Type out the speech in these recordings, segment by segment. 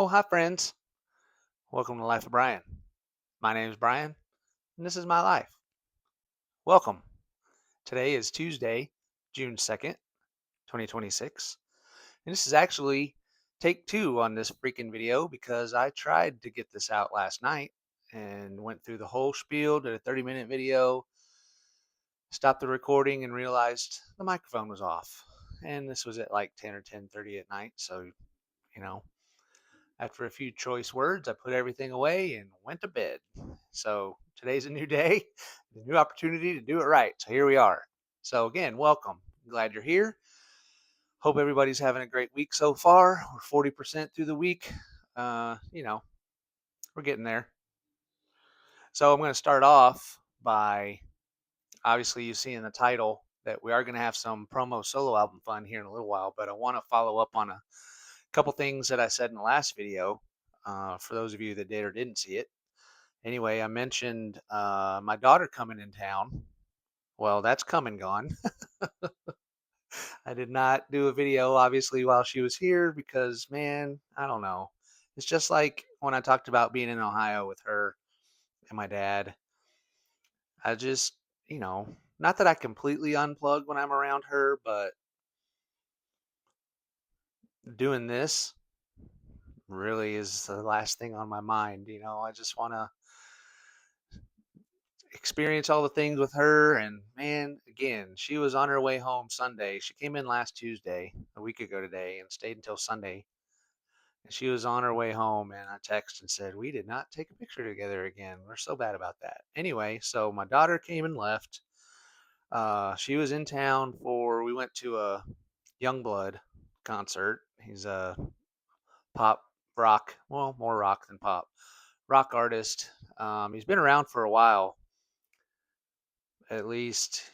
Oh, hi, friends. Welcome to Life of Brian. My name is Brian, and this is my life. Welcome. Today is Tuesday, June 2nd, 2026. And this is actually take two on this freaking video because I tried to get this out last night and went through the whole spiel, did a 30-minute video, stopped the recording, and realized the microphone was off. And this was at like 10 or 10:30 at night. So, you know, after a few choice words, I put everything away and went to bed. So today's a new day, a new opportunity to do it right. So here we are. So again, welcome. Glad you're here. Hope everybody's having a great week so far. We're 40% through the week. You know, we're getting there. So I'm going to start off by obviously you see in the title that we are going to have some promo solo album fun here in a little while, but I want to follow up on a couple things that I said in the last video. For those of you that did or didn't see it, anyway, I mentioned my daughter coming in town. Well, that's come and gone. I did not do a video, obviously, while she was here because, man, I don't know. It's just like when I talked about being in Ohio with her and my dad. I just, not that I completely unplug when I'm around her, but doing this really is the last thing on my mind. I just want to experience all the things with her. And man, again, she was on her way home Sunday. She came in last Tuesday, a week ago today, and stayed until Sunday. And she was on her way home, and I texted and said, "We did not take a picture together again. We're so bad about that." Anyway, so my daughter came and left. She was in town we went to a Youngblood concert. He's a pop rock, well, more rock than pop, rock artist. He's been around for a while, at least,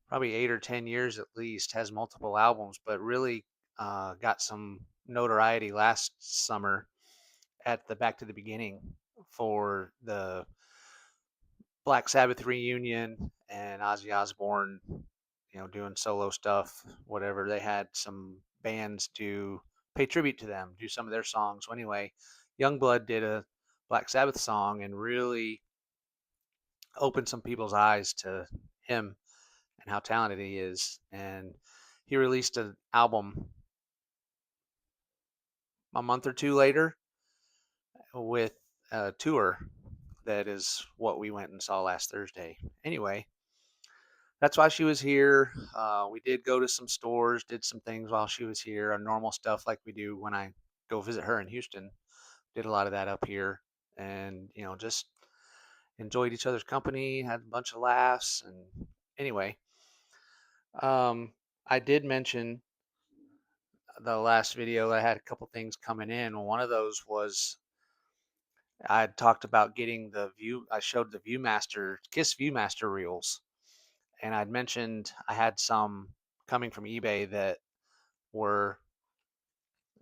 probably 8 or 10 years at least, has multiple albums, but really got some notoriety last summer at the Back to the Beginning for the Black Sabbath reunion and Ozzy Osbourne, doing solo stuff, whatever. They had some bands do pay tribute to them, do some of their songs. So anyway, Youngblood did a Black Sabbath song and really opened some people's eyes to him and how talented he is. And he released an album a month or two later with a tour that is what we went and saw last Thursday. Anyway, that's why she was here. We did go to some stores, did some things while she was here, our normal stuff like we do when I go visit her in Houston. Did a lot of that up here, and just enjoyed each other's company, had a bunch of laughs, and anyway, um, I did mention the last video I had a couple things coming in. One of those was I had talked about getting the view. I showed the ViewMaster Kiss ViewMaster reels, and I'd mentioned I had some coming from eBay that were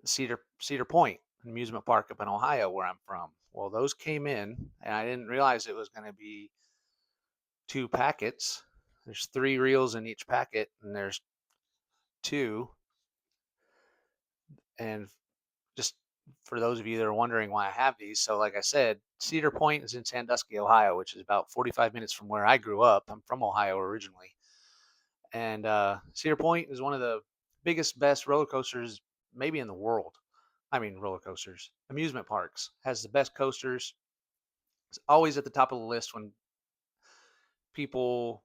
Cedar Point amusement park up in Ohio, where I'm from. Well, those came in, and I didn't realize it was going to be two packets. There's three reels in each packet, and there's two. And just for those of you that are wondering why I have these, so like I said, Cedar Point is in Sandusky, Ohio, which is about 45 minutes from where I grew up. I'm from Ohio originally. And Cedar Point is one of the biggest, best roller coasters maybe in the world. I mean, roller coasters, amusement parks, has the best coasters. It's always at the top of the list when people,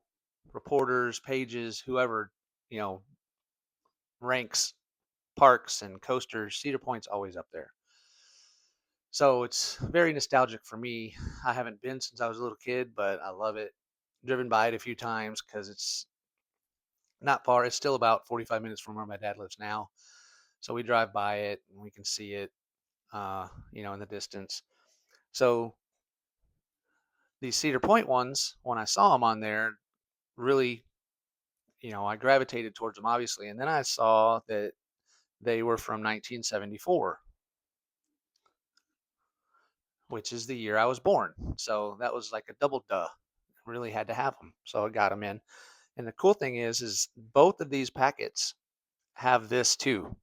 reporters, pages, whoever, you know, ranks parks and coasters. Cedar Point's always up there. So it's very nostalgic for me. I haven't been since I was a little kid, but I love it. Driven by it a few times because it's not far. It's still about 45 minutes from where my dad lives now. So we drive by it and we can see it, in the distance. So these Cedar Point ones, when I saw them on there, really, I gravitated towards them obviously. And then I saw that they were from 1974, which is the year I was born. So that was like a double duh. Really had to have them. So I got them in. And the cool thing is both of these packets have this too.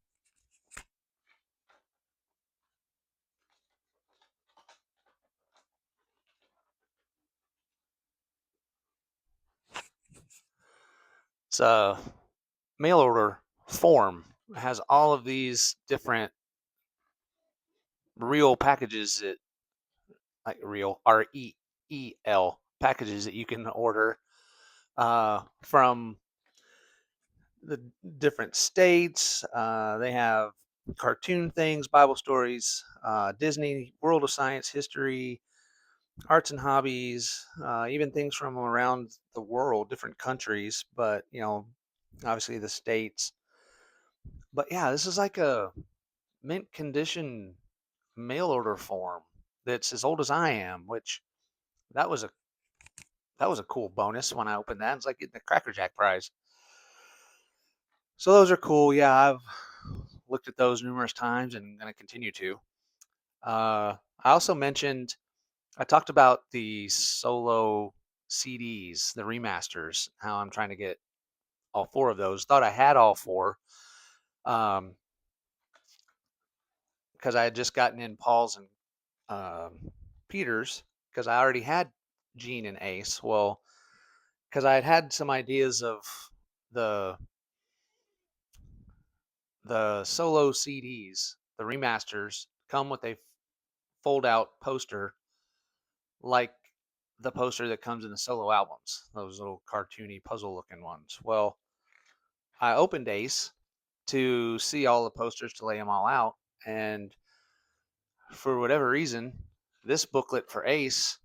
this mail order form has all of these different real packages that, like real REEL packages that you can order from the different states. They have cartoon things, Bible stories, Disney, World of Science, history, arts and hobbies, even things from around the world, different countries, but obviously the states. But yeah, this is like a mint condition mail order form that's as old as I am, which that was a that was a cool bonus when I opened that. It's like getting the Cracker Jack prize. So those are cool. Yeah, I've looked at those numerous times and going to continue to. I also mentioned I talked about the solo CDs, the remasters, how I'm trying to get all four of those. Thought I had all four because I had just gotten in Paul's and Peter's because I already had Gene and Ace. Well, because I had some ideas of the the solo CDs, the remasters come with a fold out poster like the poster that comes in the solo albums, those little cartoony puzzle looking ones. Well, I opened Ace to see all the posters to lay them all out, and for whatever reason, this booklet for Ace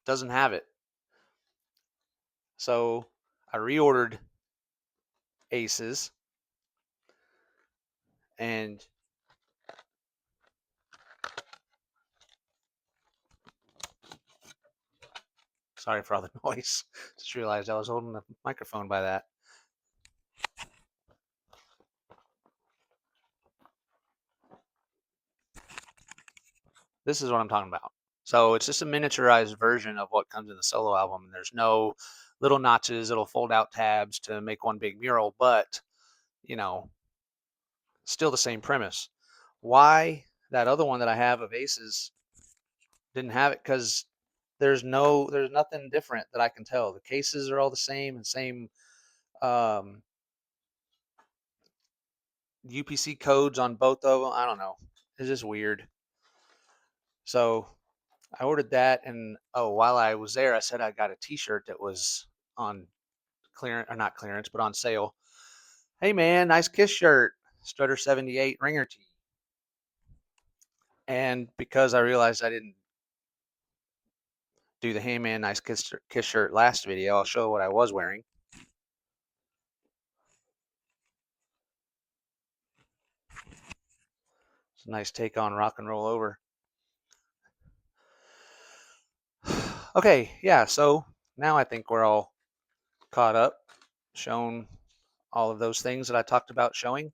doesn't have it. So I reordered Aces, and sorry for all the noise. Just realized I was holding the microphone by that. This is what I'm talking about. So it's just a miniaturized version of what comes in the solo album. And there's no little notches, it'll fold out tabs to make one big mural, but you know, still the same premise. Why that other one that I have of Aces didn't have it? Because there's nothing different that I can tell. The cases are all the same and same um, UPC codes on both of them. I don't know. It's just weird. So I ordered that, and while I was there, I said I got a T-shirt that was on clearance, or not clearance, but on sale. Hey man, nice Kiss shirt, Strutter 78 Ringer tee. And because I realized I didn't do the Hey man, nice Kiss shirt last video, I'll show what I was wearing. It's a nice take on Rock and Roll Over. Okay, yeah, so now I think we're all caught up, shown all of those things that I talked about showing.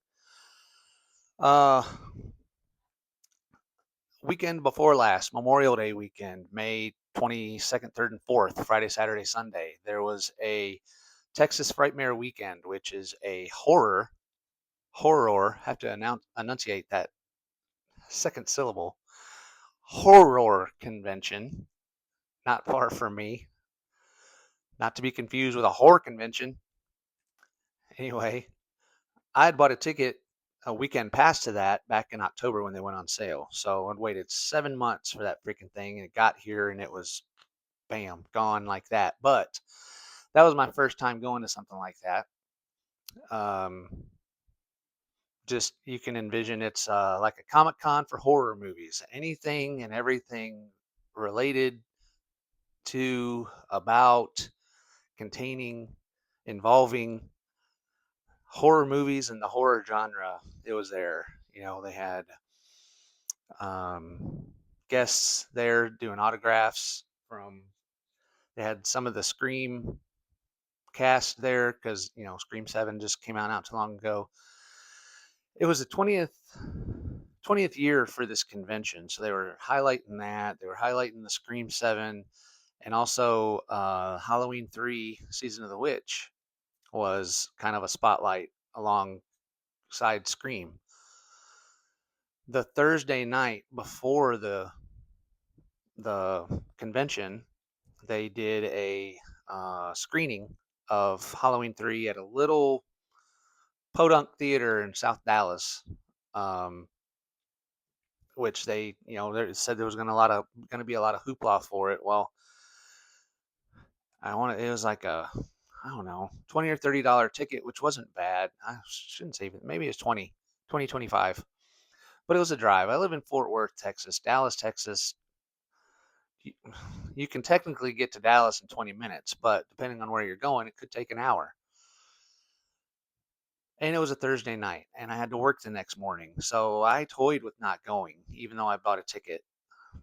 Weekend before last, Memorial Day weekend, May 22nd, 3rd, and 4th, Friday, Saturday, Sunday, there was a Texas Frightmare Weekend, which is a horror, have to enunciate that second syllable, horror convention, not far from me, not to be confused with a horror convention. Anyway, I had bought a weekend pass to that back in October when they went on sale. So I'd waited 7 months for that freaking thing, and it got here and it was bam, gone like that. But that was my first time going to something like that. Just you can envision it's like a Comic Con for horror movies, anything and everything related to, about, containing, involving horror movies and the horror genre. It was there. They had guests there doing autographs from. They had some of the Scream cast there because Scream 7 just came out not too long ago. It was the 20th year for this convention, so they were highlighting that. They were highlighting the Scream 7, and also Halloween 3: Season of the Witch was kind of a spotlight alongside Scream. The Thursday night before the convention, they did a screening of Halloween 3 at a little podunk theater in South Dallas, um, which they said there was going to be a lot of hoopla for it. Well, it was like I don't know, $20 or $30 ticket, which wasn't bad. I shouldn't say, maybe it's 25, but it was a drive. I live in Fort Worth, Texas. Dallas, Texas, you, you can technically get to Dallas in 20 minutes, but depending on where you're going, it could take an hour. And it was a Thursday night, and I had to work the next morning. So I toyed with not going, even though I bought a ticket.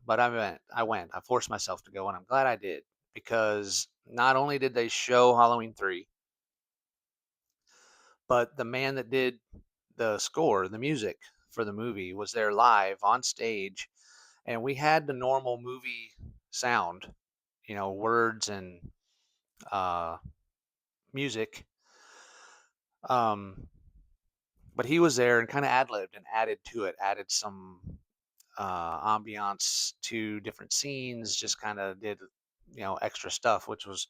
But I went. I forced myself to go, and I'm glad I did, because not only did they show Halloween 3, but the man that did the score, the music for the movie, was there live on stage, and we had the normal movie sound, words and uh, music. Um, but he was there and kind of ad libbed and added to it, added some ambiance to different scenes, just kind of did, extra stuff, which was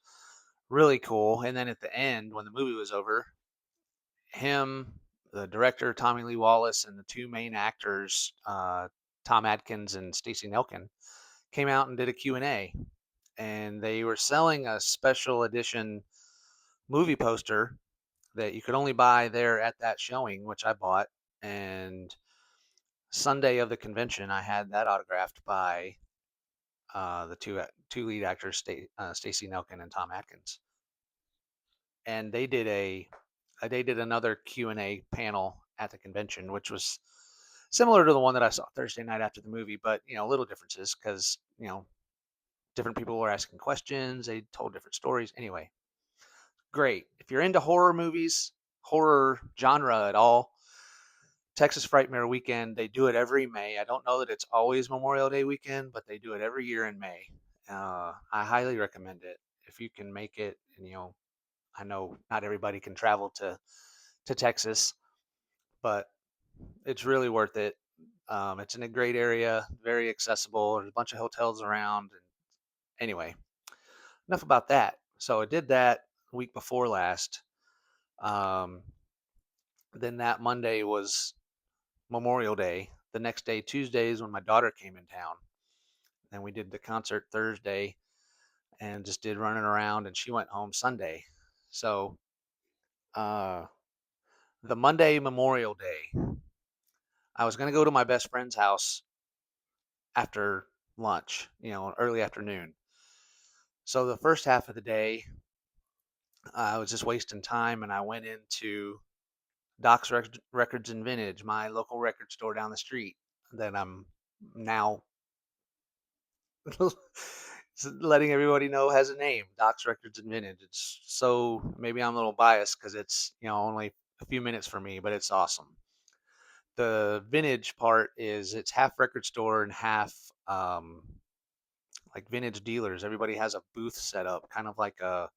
really cool. And then at the end, when the movie was over, him, the director Tommy Lee Wallace, and the two main actors, Tom Atkins and Stacey Nelkin, came out and did a Q&A. And they were selling a special edition movie poster that you could only buy there at that showing, which I bought. And Sunday of the convention, I had that autographed by the two lead actors, Stacey Nelkin and Tom Atkins. And they did another Q&A panel at the convention, which was similar to the one that I saw Thursday night after the movie, but little differences, because different people were asking questions. They told different stories. Anyway, great. If you're into horror movies, horror genre at all, Texas Frightmare Weekend, they do it every May. I don't know that it's always Memorial Day weekend, but they do it every year in May. I highly recommend it if you can make it. And I know not everybody can travel to Texas, but it's really worth it. It's in a great area, very accessible. There's a bunch of hotels around. And anyway, enough about that. So I did that week before last. Um, then that Monday was Memorial Day. The next day, Tuesday, is when my daughter came in town. Then we did the concert Thursday and just did running around, and she went home Sunday. So uh, the Monday, Memorial Day, I was going to go to my best friend's house after lunch, early afternoon. So the first half of the day, I was just wasting time, and I went into Doc's Records and Vintage, my local record store down the street that I'm now letting everybody know has a name, Doc's Records and Vintage. It's so, maybe I'm a little biased because it's, only a few minutes for me, but it's awesome. The vintage part is it's half record store and half like vintage dealers. Everybody has a booth set up, kind of like a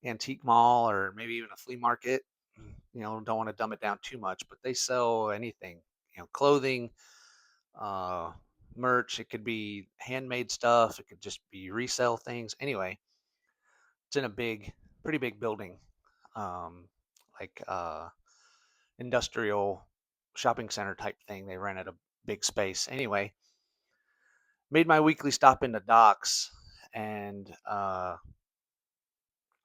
antique mall or maybe even a flea market. Don't want to dumb it down too much, but they sell anything, clothing, uh, merch. It could be handmade stuff. It could just be resell things. Anyway, it's in a pretty big building, um, like industrial shopping center type thing. They rented a big space. Anyway, made my weekly stop into Doc's, and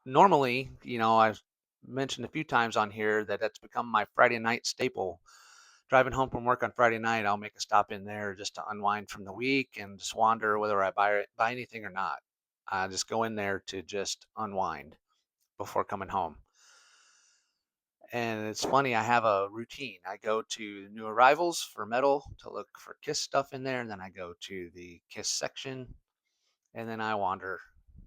normally, I've mentioned a few times on here that that's become my Friday night staple. Driving home from work on Friday night, I'll make a stop in there just to unwind from the week and just wander, whether I buy anything or not. I just go in there to just unwind before coming home. And it's funny, I have a routine. I go to new arrivals for metal to look for Kiss stuff in there, and then I go to the Kiss section, and then I wander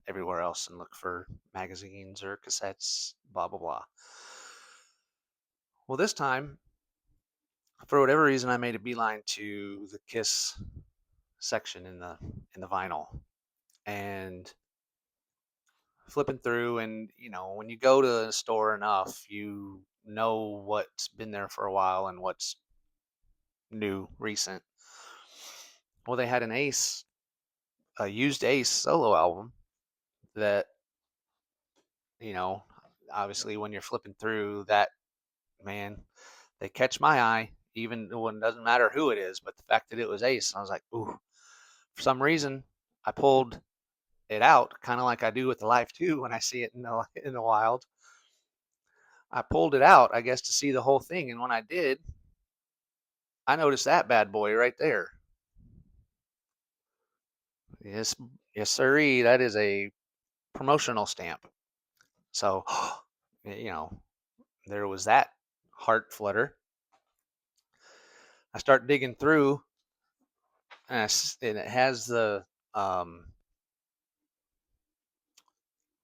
everywhere else and look for magazines or cassettes, blah blah blah. Well, this time, for whatever reason, I made a beeline to the Kiss section in the vinyl, and flipping through, and when you go to a store enough, you know what's been there for a while and what's new, recent. Well, they had a used Ace solo album that you know, obviously when you're flipping through that, man, they catch my eye, even when it doesn't matter who it is, but the fact that it was Ace, I was like, ooh, for some reason, I pulled it out, kind of like I do with the Life 2 when I see it in the wild. I pulled it out, I guess, to see the whole thing, and when I did, I noticed that bad boy right there. Yes, yes, sirree. That is a promotional stamp. So, you know, there was that heart flutter. I start digging through, and it has the um,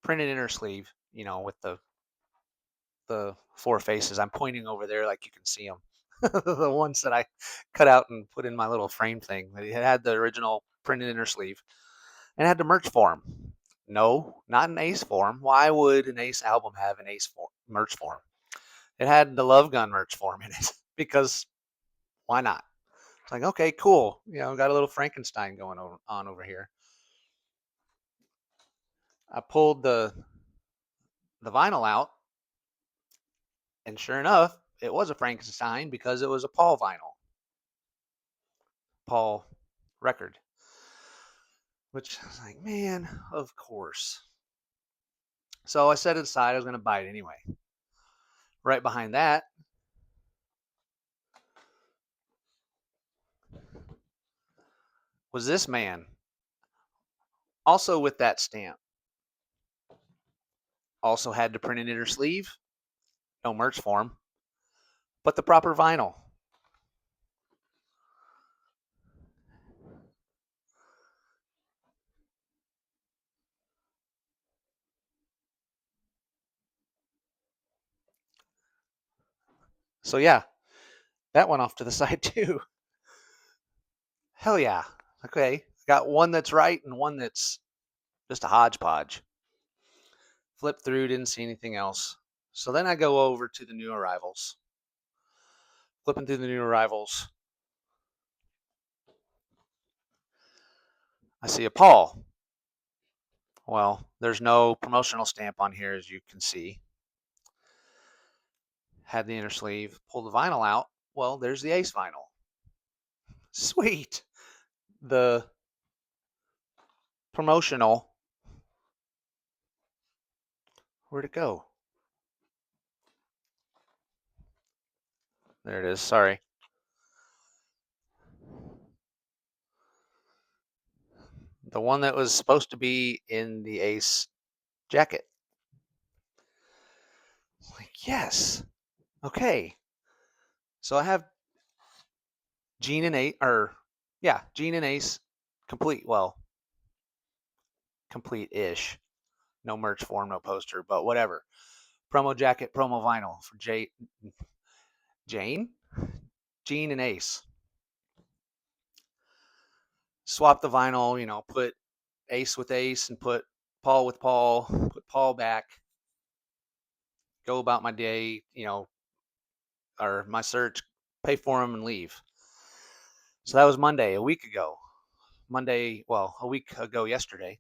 printed inner sleeve, with the four faces. I'm pointing over there like you can see them. The ones that I cut out and put in my little frame thing. It had the original printed inner sleeve and had the merch form. No, not an Ace form. Why would an Ace album have an Ace merch form? It had the Love Gun merch form in it because why not? It's like, okay, cool. Got a little Frankenstein going on over here. I pulled the vinyl out, and sure enough, it was a Frankenstein because it was a Paul vinyl, Paul record. Which I was like, man, of course. So I set it aside. I was going to buy it anyway. Right behind that was this man, also with that stamp. Also had the printed inner sleeve, no merch form, but the proper vinyl. So yeah, that went off to the side too. Hell yeah. Okay, got one that's right and one that's just a hodgepodge. Flip through, didn't see anything else. So then I go over to the new arrivals. Flipping through the new arrivals, I see a Paul. Well, there's no promotional stamp on here, as you can see. Had the inner sleeve, pull the vinyl out. Well, there's the Ace vinyl. Sweet. The promotional. Where'd it go? There it is. Sorry. The one that was supposed to be in the Ace jacket. Like, yes. Okay. So I have Gene and Ace, or yeah, Gene and Ace complete. Well, complete-ish. No merch form, no poster, but whatever. Promo jacket, promo vinyl for Jane, Gene, and Ace. Swap the vinyl, put Ace with Ace and put Paul with Paul, put Paul back, go about my day, or my search, pay for them and leave. So that was Monday, a week ago. A week ago yesterday.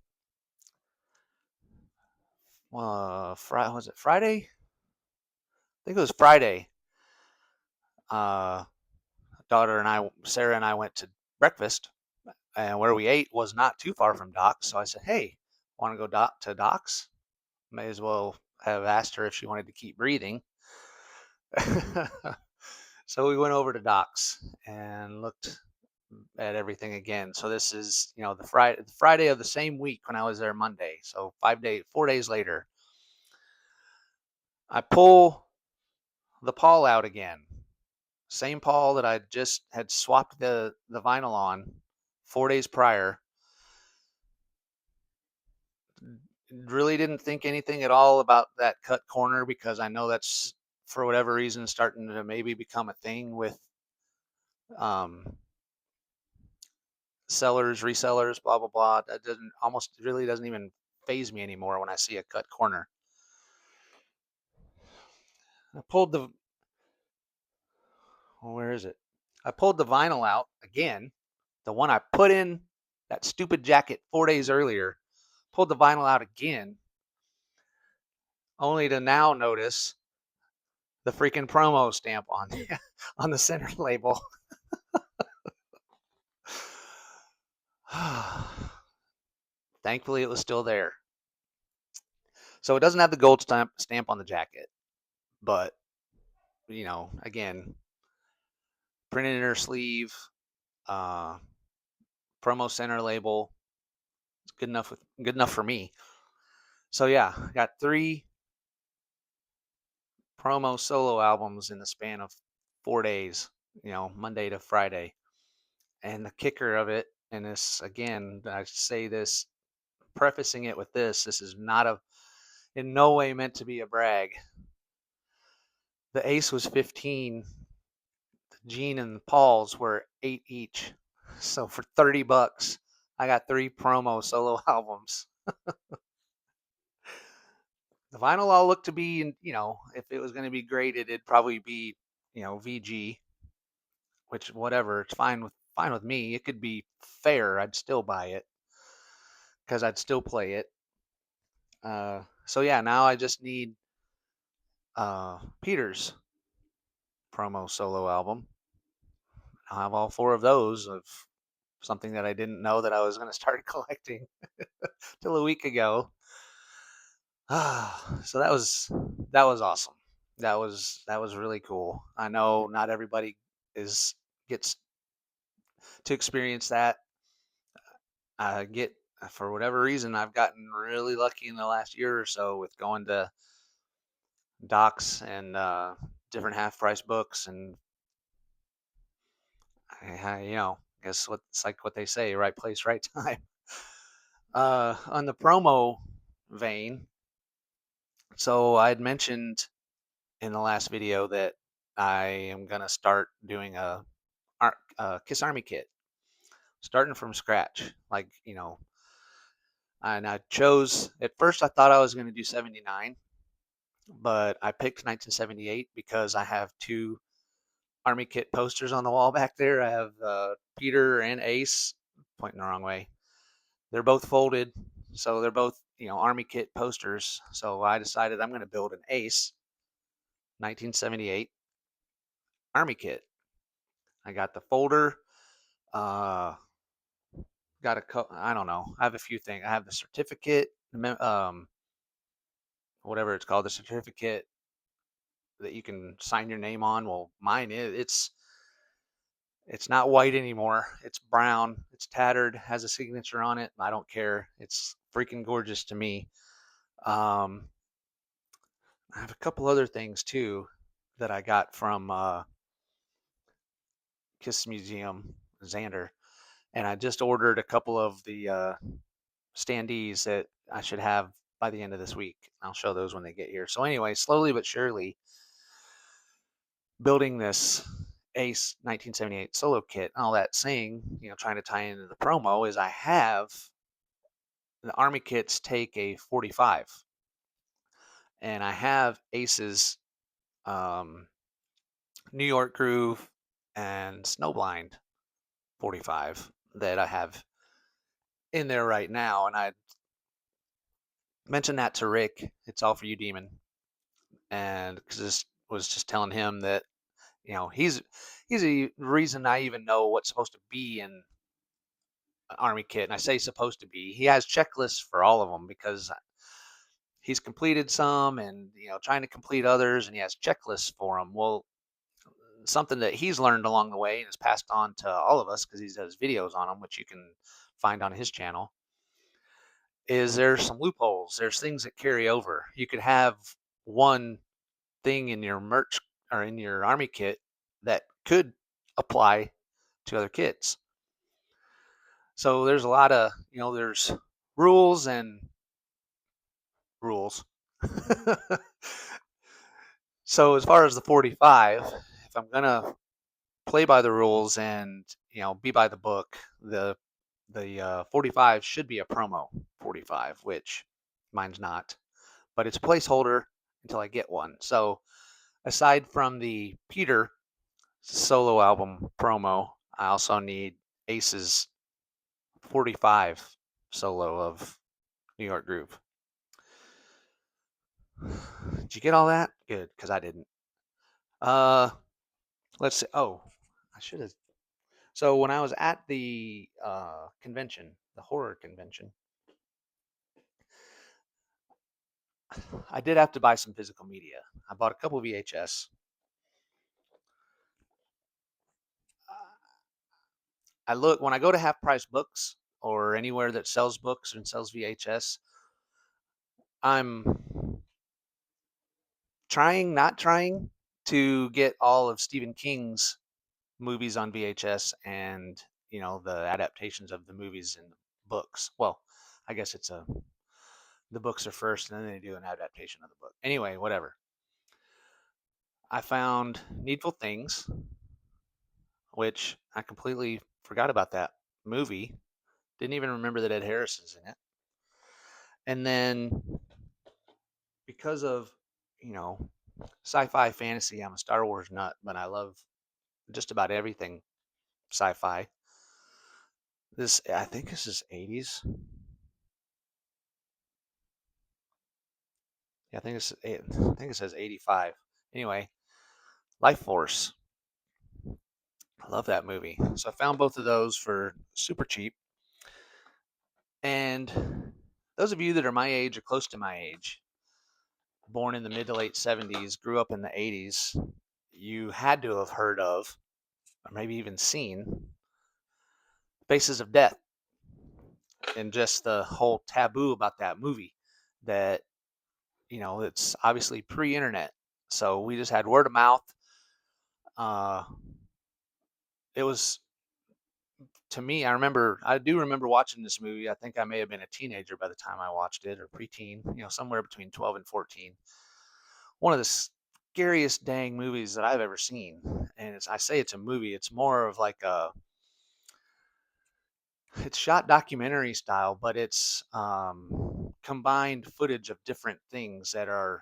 Was it Friday? I think it was Friday. Uh, Sarah and I went to breakfast, and where we ate was not too far from Doc's. So I said, "Hey, want to go to Doc's?" May as well have asked her if she wanted to keep breathing. So we went over to Doc's and looked at everything again. So this is, the Friday of the same week when I was there Monday. So 4 days later, I pull the Paul out again. Same Paul that I just had swapped the vinyl on 4 days prior. Really didn't think anything at all about that cut corner because I know that's, for whatever reason, starting to maybe become a thing with um, sellers, resellers, blah blah blah. That really doesn't even phase me anymore when I see a cut corner. I pulled the where is it? I pulled the vinyl out again, the one I put in that stupid jacket 4 days earlier. Pulled the vinyl out again. only to now notice the freaking promo stamp on on the center label. Thankfully, it was still there. So it doesn't have the gold stamp on the jacket, but again, printed inner sleeve, uh, promo center label. It's good enough for me. So yeah, got 3 promo solo albums in the span of 4 days. Monday to Friday. And the kicker of it, and this again, I say this, prefacing it with this is not in no way meant to be a brag. The Ace was 15. Gene and Paul's were 8 each. So for $30, I got 3 promo solo albums. The vinyl all looked to be, if it was going to be graded, it'd probably be, VG, which whatever, it's fine with me. It could be fair, I'd still buy it because I'd still play it. So yeah, now I just need Peter's promo solo album. I'll have all 4 of those of something that I didn't know that I was going to start collecting till a week ago. So that was awesome. That was really cool. I know not everybody gets to experience that. For whatever reason, I've gotten really lucky in the last year or so with going to Docs and different half price books, and guess it's like what they say, right place, right time. On the promo vein, so I had mentioned in the last video that I am gonna start doing a Kiss Army kit, starting from scratch. And I chose, at first I thought I was gonna do 79, but I picked 1978 because I have 2 Army kit posters on the wall back there. I have Peter and Ace, pointing the wrong way. They're both folded, so they're both Army kit posters. So I decided I'm going to build an Ace 1978 Army kit. I got the folder. I don't know. I have a few things. I have the certificate, whatever it's called, the certificate that you can sign your name on. Well, mine is. It's not white anymore. It's brown. It's tattered. Has a signature on it. I don't care. It's freaking gorgeous to me. I have a couple other things too that I got from Kiss Museum, Xander, and I just ordered a couple of the standees that I should have by the end of this week. I'll show those when they get here. So anyway, slowly but surely, building this Ace 1978 solo kit. All that saying, trying to tie into the promo, is I have the Army kits take a 45, and I have Ace's New York Groove and Snowblind 45 that I have in there right now. And I mentioned that to Rick. It's all for you, Demon. And because this was just telling him that, he's the reason I even know what's supposed to be in an Army kit. And I say supposed to be. He has checklists for all of them because he's completed some and, trying to complete others, and he has checklists for them. Well, something that he's learned along the way and has passed on to all of us because he does videos on them, which you can find on his channel, is there's some loopholes. There's things that carry over. You could have one thing in your merch or in your Army kit that could apply to other kits. So there's a lot of, there's rules and rules. So as far as the 45, if I'm going to play by the rules and, be by the book, the 45 should be a promo 45, which mine's not, but it's a placeholder until I get one. So aside from the Peter solo album promo, I also need Ace's 45 solo of New York Groove. Did you get all that? Good, because I didn't. Uh, let's see. Oh, I should have. So when I was at the convention, the horror convention, I did have to buy some physical media. I bought a couple VHS. I look when I go to Half Price Books or anywhere that sells books and sells VHS. I'm not trying to get all of Stephen King's movies on VHS and the adaptations of the movies and books. Well, I guess the books are first and then they do an adaptation of the book. Anyway, whatever. I found Needful Things, which I completely forgot about that movie. Didn't even remember that Ed Harrison's in it. And then because of, you know, sci-fi fantasy, I'm a Star Wars nut, but I love just about everything sci-fi. I think this is 80s. Yeah, I think it says 85. Anyway, Life Force. I love that movie. So I found both of those for super cheap. And those of you that are my age or close to my age, born in the mid to late 70s, grew up in the 80s, you had to have heard of, or maybe even seen, Faces of Death, and just the whole taboo about that movie that, it's obviously pre internet. So we just had word of mouth. Uh, it was, to me, I do remember watching this movie. I think I may have been a teenager by the time I watched it, or preteen, somewhere between 12 and 14. One of the scariest dang movies that I've ever seen. And I say it's a movie, it's more of like it's shot documentary style, but it's combined footage of different things that are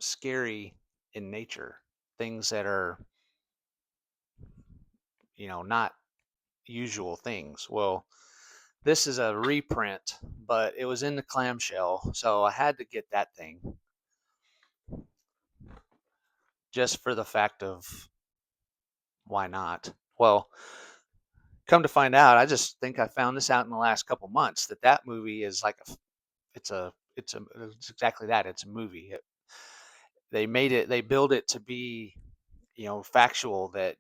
scary in nature, things that are, not usual things. Well, this is a reprint, but it was in the clamshell, so I had to get that thing just for the fact of why not? Well, come to find out, I just think I found this out in the last couple months that movie is like it's exactly that. It's a movie. They build it to be, factual, that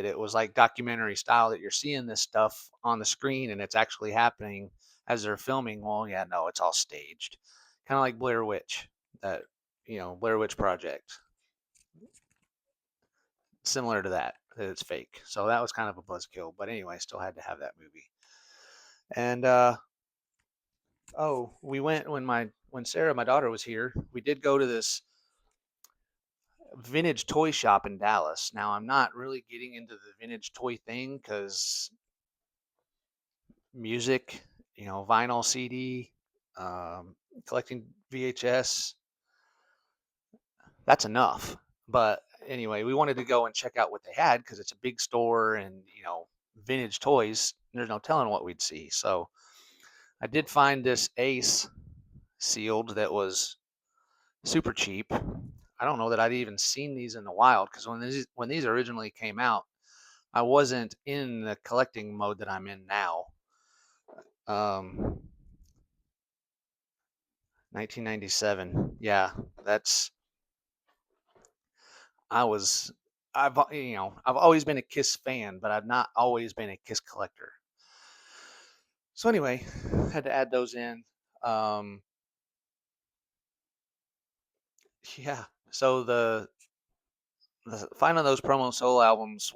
it was like documentary style, that you're seeing this stuff on the screen and it's actually happening as they're filming. Well, yeah, no, it's all staged. Kind of like Blair Witch, that, Blair Witch Project, similar to that it's fake. So that was kind of a buzzkill, but anyway, still had to have that movie. And oh, we went when Sarah, my daughter, was here. We did go to this vintage toy shop in Dallas. Now, I'm not really getting into the vintage toy thing because music, vinyl, CD, collecting VHS, that's enough. But anyway, we wanted to go and check out what they had because it's a big store and, vintage toys. There's no telling what we'd see. So I did find this Ace sealed that was super cheap. I don't know that I'd even seen these in the wild because when these originally came out, I wasn't in the collecting mode that I'm in now. 1997. Yeah, that's I was I've always been a Kiss fan, but I've not always been a Kiss collector. So anyway, had to add those in. Um, yeah. So the finding those promo solo albums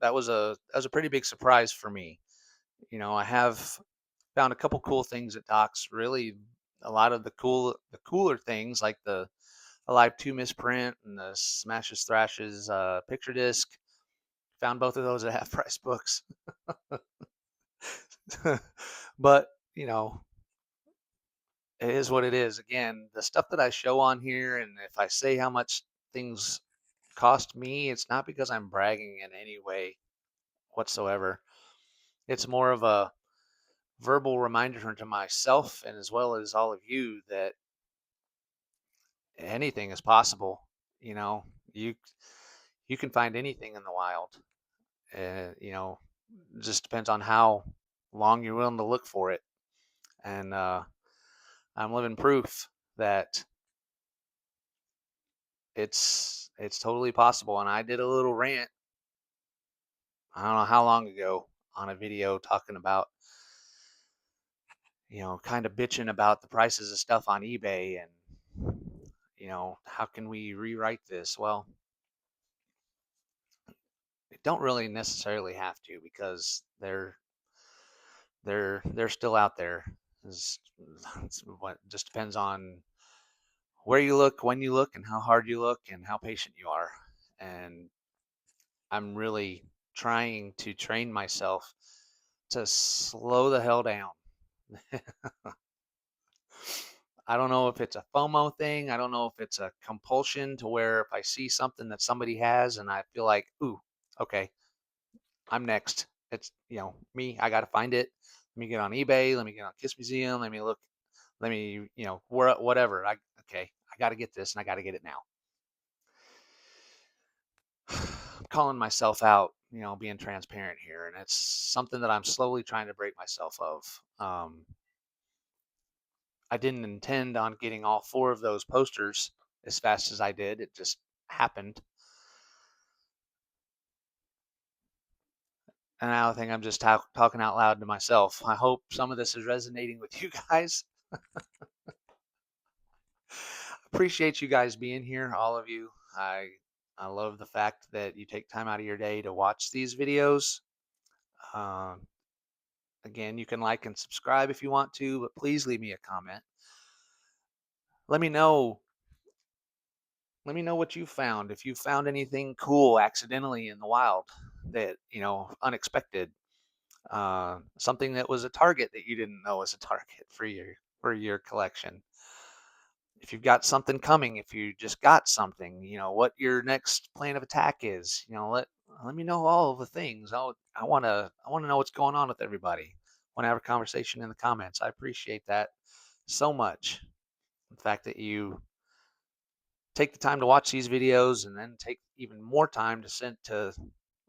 that was a pretty big surprise for me. I have found a couple cool things at Docs. Really, a lot of the cooler things like the Alive 2 misprint and the Smashes Thrashes picture disc. Found both of those at half price books. But, it is what it is. Again, the stuff that I show on here, and if I say how much things cost me, it's not because I'm bragging in any way whatsoever. It's more of a verbal reminder to myself and as well as all of you that anything is possible. You know, you you can find anything in the wild. You know, just depends on how long you're willing to look for it. And I'm living proof that it's totally possible. And I did a little rant, I don't know how long ago, on a video talking about, kind of bitching about the prices of stuff on eBay and, how can we rewrite this? Well, they don't really necessarily have to, because they're still out there. It's, it's what just depends on where you look, when you look, and how hard you look, and how patient you are. And I'm really trying to train myself to slow the hell down. I don't know if it's a FOMO thing. I don't know if it's a compulsion to where if I see something that somebody has and I feel like, ooh, okay, I'm next. It's, me, I got to find it. Let me get on eBay. Let me get on Kiss Museum. Let me look. Let me, whatever. Okay, I got to get this and I got to get it now. I'm calling myself out, being transparent here. And it's something that I'm slowly trying to break myself of. I didn't intend on getting all 4 of those posters as fast as I did. It just happened. And now I think I'm just talking out loud to myself. I hope some of this is resonating with you guys. Appreciate you guys being here, all of you. I love the fact that you take time out of your day to watch these videos. Um, Again, you can like and subscribe if you want to, but please leave me a comment. Let me know. Let me know what you found. If you found anything cool accidentally in the wild that, unexpected. Something that was a target that you didn't know was a target for your collection. If you've got something coming, if you just got something, what your next plan of attack is. Let me know all of the things. I wanna know what's going on with everybody. Want to have a conversation in the comments. I appreciate that so much. The fact that you take the time to watch these videos and then take even more time to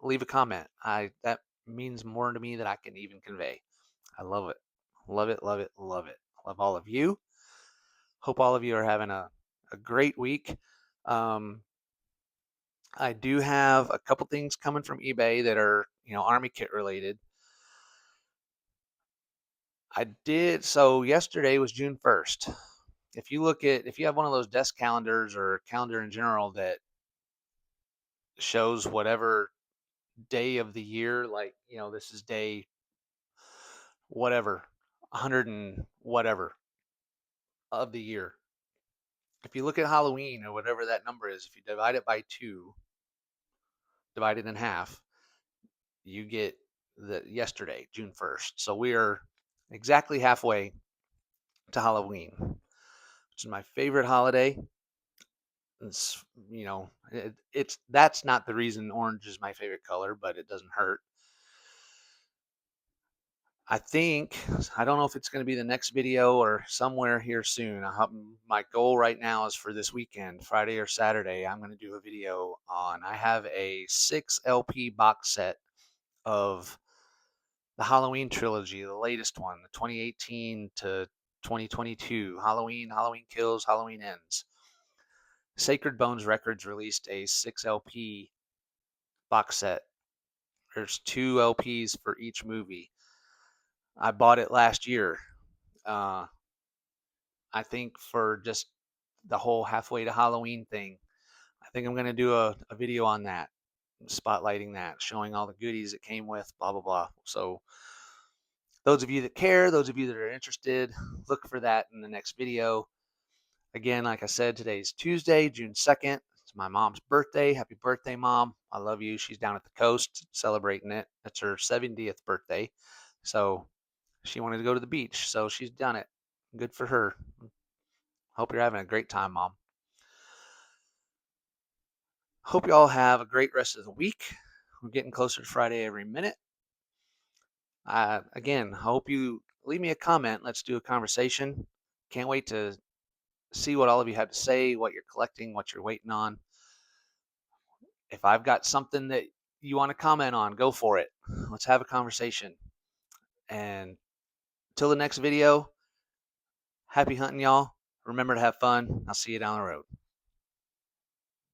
leave a comment. I That means more to me than I can even convey. I love it. Love it, love it, love it. Love all of you. Hope all of you are having a great week. Um, I do have a couple things coming from eBay that are, Army kit related. I did so yesterday was June 1st. If you have one of those desk calendars or calendar in general that shows whatever day of the year, like, this is day whatever, 100 and whatever of the year. If you look at Halloween or whatever that number is, if you divide it by 2, divide it in half, you get the yesterday, June 1st. So we are exactly halfway to Halloween, which is my favorite holiday. It's, it's that's not the reason orange is my favorite color, but it doesn't hurt. I don't know if it's going to be the next video or somewhere here soon. My goal right now is for this weekend, Friday or Saturday, I'm going to do a video on. I have a 6 LP box set of the Halloween trilogy, the latest one, the 2018 to 2022, Halloween Kills, Halloween Ends. Sacred Bones Records released a 6 LP box set. There's 2 LPs for each movie. I bought it last year. Uh, I think for just the whole halfway to Halloween thing, I think I'm going to do a video on that, spotlighting that, showing all the goodies that came with, blah, blah, blah. So those of you that care, those of you that are interested, look for that in the next video. Again, like I said, today's Tuesday, June 2nd. It's my mom's birthday. Happy birthday, Mom. I love you. She's down at the coast celebrating it. It's her 70th birthday. So she wanted to go to the beach. So she's done it. Good for her. Hope you're having a great time, Mom. Hope you all have a great rest of the week. We're getting closer to Friday every minute. Again, hope you leave me a comment. Let's do a conversation. Can't wait to see what all of you had to say, what you're collecting, what you're waiting on. If I've got something that you want to comment on, go for it. Let's have a conversation. And till the next video, happy hunting, y'all. Remember to have fun. I'll see you down the road.